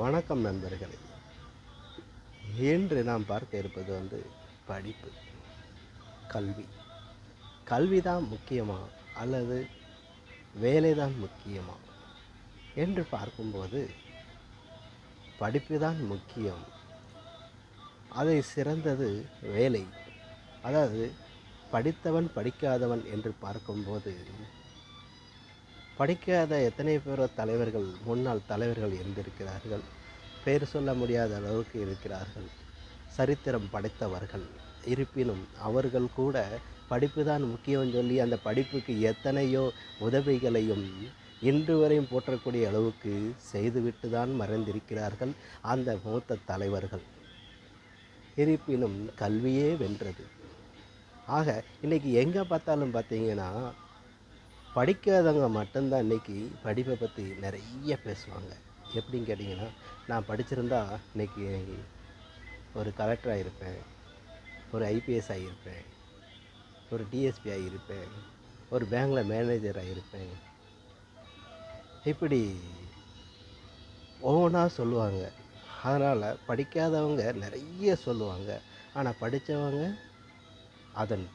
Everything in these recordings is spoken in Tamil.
வணக்கம் நண்பர்களே. இன்று நாம் பார்க்க இருப்பது படிப்பு, கல்வி. கல்விதான் முக்கியமா அல்லது வேலைதான் முக்கியமா என்று பார்க்கும்போது படிப்பு தான் முக்கியம். அதை சிறந்தது வேலை. அதாவது படித்தவன் படிக்காதவன் என்று பார்க்கும்போது படிக்காத எத்தனை பேரோ தலைவர்கள், முன்னாள் தலைவர்கள் இருந்திருக்கிறார்கள். பெயர் சொல்ல முடியாத அளவுக்கு இருக்கிறார்கள், சரித்திரம் படைத்தவர்கள். இருப்பினும் அவர்கள் கூட படிப்பு தான் முக்கியம் சொல்லி அந்த படிப்புக்கு எத்தனையோ உதவிகளையும் இன்று வரையும் போற்றக்கூடிய அளவுக்கு செய்துவிட்டு தான் மறைந்திருக்கிறார்கள் அந்த மூத்த தலைவர்கள். இருப்பினும் கல்வியே வென்றது. ஆக இன்றைக்கி எங்கே பார்த்தாலும் பார்த்தீங்கன்னா படிக்காதவங்க மட்டும்தான் இன்றைக்கி படிப்பை பற்றி நிறைய பேசுவாங்க. எப்படின்னு கேட்டிங்கன்னா, நான் படிச்சிருந்தா இன்றைக்கி ஒரு கலெக்டர் ஆகியிருப்பேன், ஒரு ஐபிஎஸ் ஆகியிருப்பேன், ஒரு டிஎஸ்பி ஆகியிருப்பேன், ஒரு பேங்கில் மேனேஜர் ஆகியிருப்பேன். இப்படி ஒவ்வொன்றா சொல்லுவாங்க. அதனால் படிக்காதவங்க நிறைய சொல்லுவாங்க. ஆனால் படித்தவங்க அதன்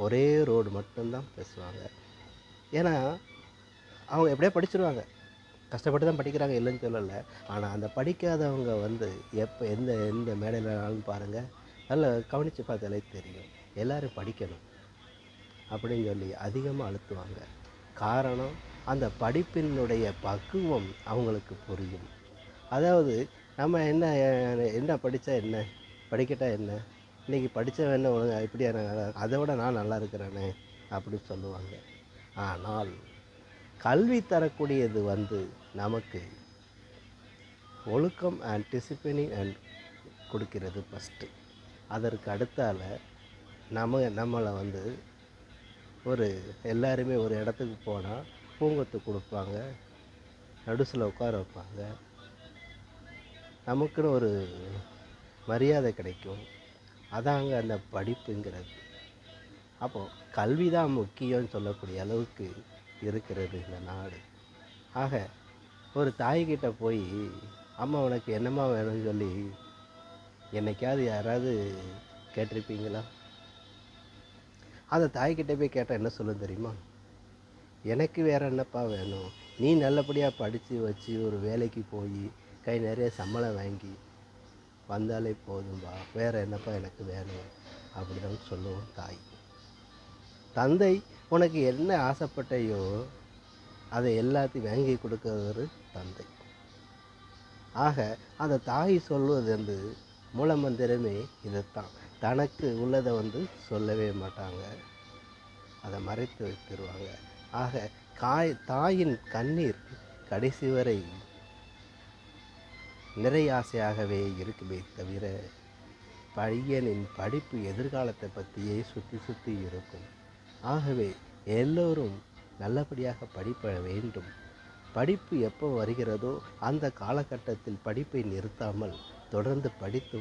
ஒரே ரோடு மட்டும்தான் பேசுவாங்க. ஏன்னா அவங்க எப்படியா படிச்சிருவாங்க, கஷ்டப்பட்டு தான் படிக்கிறாங்க, இல்லைன்னு சொல்லலை. ஆனால் அந்த படிக்காதவங்க எப்போ எந்த எந்த மேடையிலனாலும் பாருங்கள், நல்லா கவனித்து பார்த்தாலே தெரியும், எல்லோரும் படிக்கணும் அப்படின்னு சொல்லி அதிகமாக அழுத்துவாங்க. காரணம், அந்த படிப்பினுடைய பக்குவம் அவங்களுக்கு புரியும். அதாவது நம்ம என்ன என்ன படித்தா என்ன, படிக்கட்டா என்ன, இன்றைக்கி படித்தவன் என்ன ஒழுங்கா இப்படியா, அதை விட நான் நல்லா இருக்கிறேனே அப்படி சொல்லுவாங்க. ஆனால் கல்வி தரக்கூடியது நமக்கு ஒழுக்கம் அண்ட் டிசிப்ளினிங் அண்ட் கொடுக்கிறது ஃபஸ்ட்டு. அதற்கு அடுத்தால நம்மளை ஒரு எல்லாருமே ஒரு இடத்துக்கு போனால் பூங்கொத்து கொடுப்பாங்க, நடுசில் உட்கார வைப்பாங்க, நமக்குன்னு ஒரு மரியாதை கிடைக்கும். அதாங்க அந்த படிப்புங்கிறது. அப்போது கல்வி தான் முக்கியம்னு சொல்லக்கூடிய அளவுக்கு இருக்கிறது இந்த நாடு. ஆக ஒரு தாய்கிட்ட போய் அம்மா உனக்கு என்னம்மா வேணும்னு சொல்லி என்னைக்காவது யாராவது கேட்டிருப்பீங்களா? அந்த தாய்கிட்ட போய் கேட்டால் என்ன சொல்லும் தெரியுமா? எனக்கு வேறு என்னப்பா வேணும், நீ நல்லபடியாக படித்து வச்சு ஒரு வேலைக்கு போய் கை நிறைய சம்பளம் வாங்கி வந்தாலே போதும்பா, வேறு என்னப்பா எனக்கு வேணும் அப்படின்னு சொல்லுவோம் தாய். தந்தை உனக்கு என்ன ஆசைப்பட்டையோ அதை எல்லாத்தையும் வாங்கி கொடுக்கறது தந்தை. ஆக அந்த தாய் சொல்வது மூலமந்திரமே இதைத்தான். தனக்கு உள்ளதை சொல்லவே மாட்டாங்க, அதை மறைத்து வைத்திருவாங்க. ஆக தாயின் கண்ணீர் கடைசி வரை நிறையாசையாகவே இருக்குமே தவிர பையனின் படிப்பு எதிர்காலத்தை பற்றியே சுற்றி சுற்றி இருக்கும். ஆகவே எல்லோரும் நல்லபடியாக படிப்ப வேண்டும். படிப்பு எப்போ வருகிறதோ அந்த காலகட்டத்தில் படிப்பை நிறுத்தாமல் தொடர்ந்து படித்து